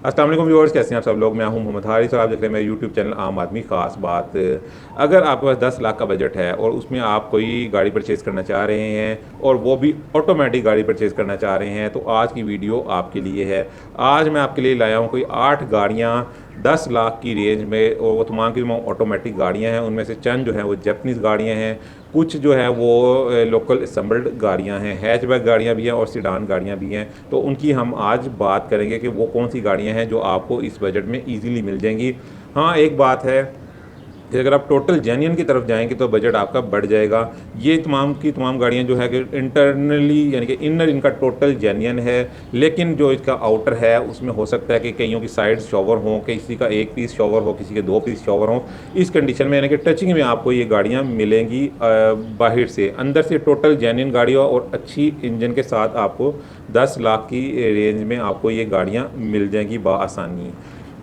अस्सलाम वालेकुम व्यूअर्स, कैसे हैं आप सब लोग। मैं हूं मोहम्मद हारिस और आप देख रहे हैं मेरे यूट्यूब चैनल आम आदमी ख़ास बात। अगर आपके पास 10 लाख का बजट है और उसमें आप कोई गाड़ी परचेज़ करना चाह रहे हैं और वो भी ऑटोमेटिक गाड़ी परचेज़ करना चाह रहे हैं, तो आज की वीडियो आपके लिए है। आज मैं आपके लिए लाया हूँ कोई 8 गाड़ियाँ 10 लाख की रेंज में, और वो तमाम की तमाम ऑटोमेटिक गाड़ियाँ हैं। उनमें से चंद जो हैं वो जैपनीज़ गाड़ियाँ हैं, कुछ जो है वो लोकल असम्बल्ड गाड़ियाँ हैं, हैचबैक गाड़ियाँ भी हैं और सीडान गाड़ियाँ भी हैं। तो उनकी हम आज बात करेंगे कि वो कौन सी गाड़ियाँ हैं जो आपको इस बजट में ईज़िली मिल जाएंगी। हाँ, एक बात है कि अगर आप टोटल जेन्युइन की तरफ जाएंगे तो बजट आपका बढ़ जाएगा। ये तमाम की तमाम गाड़ियाँ जो है कि इंटरनली यानी कि इनर इनका टोटल जेन्युइन है, लेकिन जो इसका आउटर है उसमें हो सकता है कि कईयों की साइड शॉवर हों, किसी का एक पीस शॉवर हो, किसी के 2 पीस शॉवर हों। इस कंडीशन में यानी कि टचिंग में आपको ये गाड़ियाँ मिलेंगी। बाहर से अंदर से टोटल जेन्युइन गाड़ी और अच्छी इंजन के साथ आपको 10 लाख की रेंज में आपको ये गाड़ियाँ मिल जाएंगी बआसानी।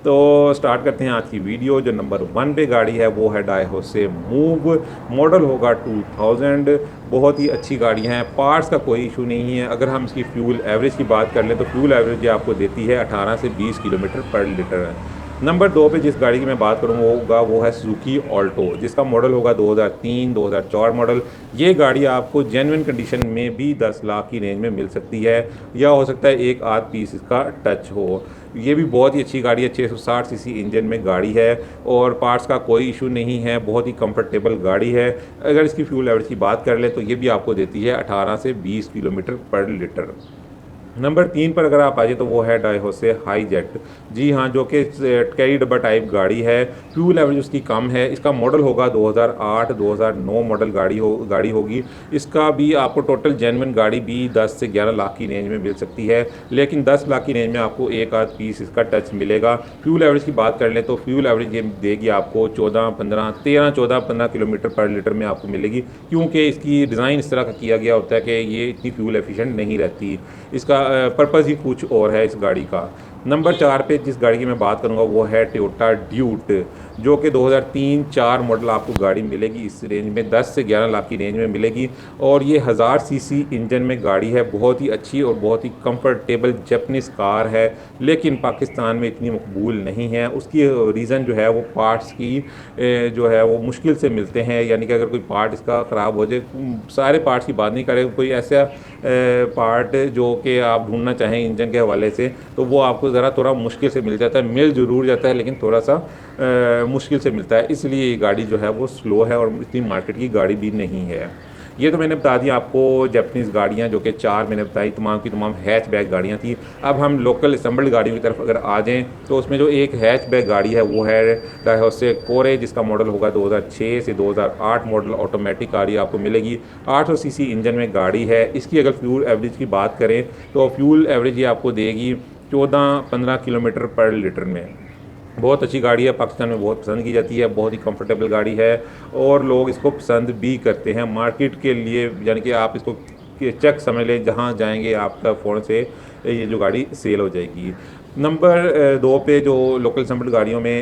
तो स्टार्ट करते हैं आज की वीडियो। जो नंबर 1 पे गाड़ी है वो है डायहोसे मूव, मॉडल होगा 2000। बहुत ही अच्छी गाड़ी है, पार्ट्स का कोई इशू नहीं है। अगर हम इसकी फ्यूल एवरेज की बात कर लें तो फ्यूल एवरेज ये आपको देती है 18 से 20 किलोमीटर पर लीटर। नंबर 2 पे जिस गाड़ी की मैं बात करूँगा वो है सुजुकी ऑल्टो, जिसका मॉडल होगा 2003-2004 मॉडल। ये गाड़ी आपको जेन्युइन कंडीशन में भी 10 लाख की रेंज में मिल सकती है, या हो सकता है एक आध पीस इसका टच हो। ये भी बहुत ही अच्छी गाड़ी है, 660 सीसी इंजन में गाड़ी है और पार्ट्स का कोई इशू नहीं है, बहुत ही कंफर्टेबल गाड़ी है। अगर इसकी फ्यूल एवरेज की बात कर लें तो ये भी आपको देती है 18 से 20 किलोमीटर पर लीटर। नंबर 3 पर अगर आप आ जाए तो वो है डायहोसे हाई जेट। जी हाँ, जो कि कई डब्बा टाइप गाड़ी है। फ्यूल एवरेज उसकी कम है। इसका मॉडल होगा 2008-2009 मॉडल गाड़ी होगी। इसका भी आपको टोटल जेन्युइन गाड़ी भी 10 से 11 लाख की रेंज में मिल सकती है, लेकिन 10 लाख की रेंज में आपको एक आध पीस इसका टच मिलेगा। फ्यूल एवरेज की बात कर लें तो फ्यूल एवरेज ये देगी आपको 14-15 किलोमीटर पर लीटर में आपको मिलेगी, क्योंकि इसकी डिज़ाइन इस तरह का किया गया होता है कि ये इतनी फ्यूल एफिशिएंट नहीं रहती। इसका पर्पज़ ही कुछ और है इस गाड़ी का। नंबर 4 पे जिस गाड़ी की मैं बात करूँगा वो है टोयोटा ड्यूट, जो कि 2003-4 मॉडल आपको गाड़ी मिलेगी इस रेंज में, 10 से 11 लाख की रेंज में मिलेगी। और ये 1000 सीसी इंजन में गाड़ी है, बहुत ही अच्छी और बहुत ही कंफर्टेबल जैपनीज़ कार है, लेकिन पाकिस्तान में इतनी मकबूल नहीं है। उसकी रीज़न जो है वो पार्ट्स की जो है वो मुश्किल से मिलते हैं, यानी कि अगर कोई पार्ट इसका ख़राब हो जाए, सारे पार्ट्स की बात नहीं करें, कोई ऐसा पार्ट जो कि आप ढूंढना चाहें इंजन के हवाले से तो वो आपको ज़रा थोड़ा मुश्किल से मिल जाता है। मिल ज़रूर जाता है लेकिन थोड़ा सा मुश्किल से मिलता है, इसलिए ये गाड़ी जो है वो स्लो है और इतनी मार्केट की गाड़ी भी नहीं है। ये तो मैंने बता दिया आपको जैपनीज़ गाड़ियाँ, जो कि 4 मैंने बताई, तमाम की तमाम हैचबैक गाड़ियाँ थी। अब हम लोकल असम्बल्ड गाड़ियों की तरफ अगर आ जाएँ तो उसमें जो एक हैचबैक गाड़ी है वो है डायहोसे कोरे, जिसका मॉडल होगा 2006 से 2008 मॉडल। ऑटोमेटिक गाड़ी आपको मिलेगी, 800 सीसी इंजन में गाड़ी है। इसकी अगर फ्यूल एवरेज की बात करें तो फ्यूल एवरेज ये आपको देगी 14-15 किलोमीटर पर लीटर में। बहुत अच्छी गाड़ी है, पाकिस्तान में बहुत पसंद की जाती है, बहुत ही कंफर्टेबल गाड़ी है और लोग इसको पसंद भी करते हैं मार्केट के लिए। यानी कि आप इसको चेक समझ लें, जहाँ जाएंगे आपका फ़ौरन से ये जो गाड़ी सेल हो जाएगी। नंबर 2 पे जो लोकल असम्बल्ड गाड़ियों में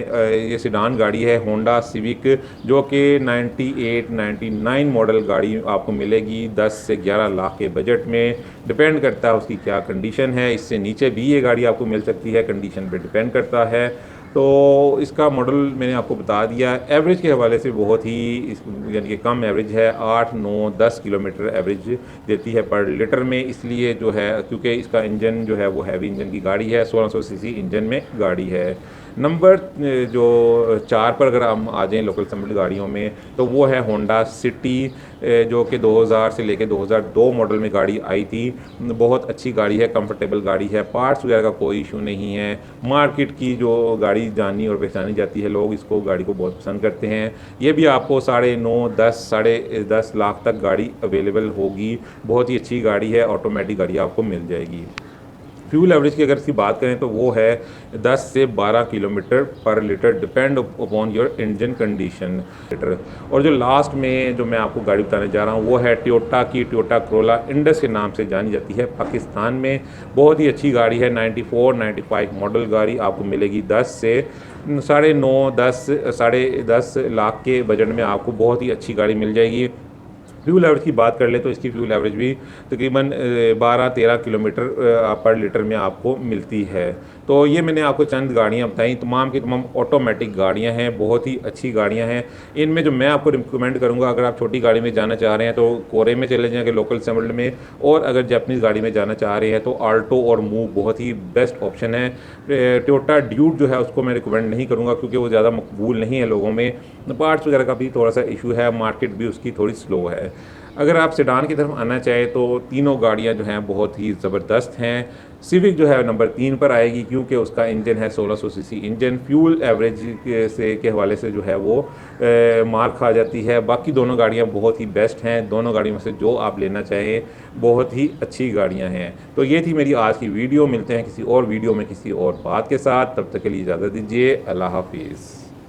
ये सीडान गाड़ी है होंडा सिविक, जो कि 98-99 मॉडल गाड़ी आपको मिलेगी 10 से 11 लाख के बजट में। डिपेंड करता है उसकी क्या कंडीशन है, इससे नीचे भी ये गाड़ी आपको मिल सकती है, कंडीशन पे डिपेंड करता है। तो इसका मॉडल मैंने आपको बता दिया। एवरेज के हवाले से बहुत ही यानी कि कम एवरेज है, 8-9-10 किलोमीटर एवरेज देती है पर लीटर में, इसलिए जो है क्योंकि इसका इंजन जो है वो हैवी इंजन की गाड़ी है, 1600 सीसी इंजन में गाड़ी है। नंबर जो 4 पर अगर हम आ जाएँ लोकल असम्बल्ड गाड़ियों में तो वो है होंडा सिटी, जो कि 2000 से लेकर 2002 मॉडल में गाड़ी आई थी। बहुत अच्छी गाड़ी है, कंफर्टेबल गाड़ी है, पार्ट्स वगैरह का कोई इशू नहीं है। मार्केट की जो गाड़ी जानी और पहचानी जाती है, लोग इसको गाड़ी को बहुत पसंद करते हैं। ये भी आपको 9.5 साढ़े 10 लाख तक गाड़ी अवेलेबल होगी। बहुत ही अच्छी गाड़ी है, ऑटोमेटिक गाड़ी आपको मिल जाएगी। फ्यूल एवरेज की अगर इसकी बात करें तो वो है 10 से 12 किलोमीटर पर litre, depend upon your engine condition litre. और जो लास्ट में जो मैं आपको गाड़ी बताने जा रहा हूँ वो है टोयोटा की टोयोटा करोला इंडस के नाम से जानी जाती है पाकिस्तान में। बहुत ही अच्छी गाड़ी है, 94-95 मॉडल गाड़ी आपको मिलेगी 10 से साढ़े 10 लाख के बजट में आपको बहुत ही अच्छी गाड़ी मिल जाएगी। फ्यूल एवरेज की बात कर ले तो इसकी फ्यूल एवरेज भी तकरीबन 12-13 किलोमीटर पर लीटर में आपको मिलती है। तो ये मैंने आपको चंद गाड़ियाँ बताई, तमाम की तमाम ऑटोमेटिक गाड़ियाँ हैं, बहुत ही अच्छी गाड़ियाँ हैं। इनमें जो मैं आपको रिकमेंड करूँगा, अगर आप छोटी गाड़ी में जाना चाह रहे हैं तो कोरे में चले जाएँगे लोकल सेगमेंट में, और अगर जापानीज़ गाड़ी में जाना चाह रहे हैं तो आल्टो और मूव बहुत ही बेस्ट ऑप्शन है। टोयोटा ड्यूक जो है उसको मैं रिकमेंड नहीं करूँगा क्योंकि वो ज़्यादा मकबूल नहीं है लोगों में, पार्ट्स वगैरह का भी थोड़ा सा इशू है, मार्केट भी उसकी थोड़ी स्लो है। अगर आप सेडान की तरफ आना चाहें तो तीनों गाड़ियां जो हैं बहुत ही ज़बरदस्त हैं। सिविक जो है नंबर 3 पर आएगी क्योंकि उसका इंजन है 1600 सीसी इंजन, फ्यूल एवरेज के हवाले से जो है वो मार खा जाती है। बाकी दोनों गाड़ियां बहुत ही बेस्ट हैं, दोनों गाड़ियों में से जो आप लेना चाहें बहुत ही अच्छी गाड़ियां हैं। तो ये थी मेरी आज की वीडियो, मिलते हैं किसी और वीडियो में किसी और बात के साथ, तब तक के लिए इजाज़त दीजिए, अल्लाह हाफिज़।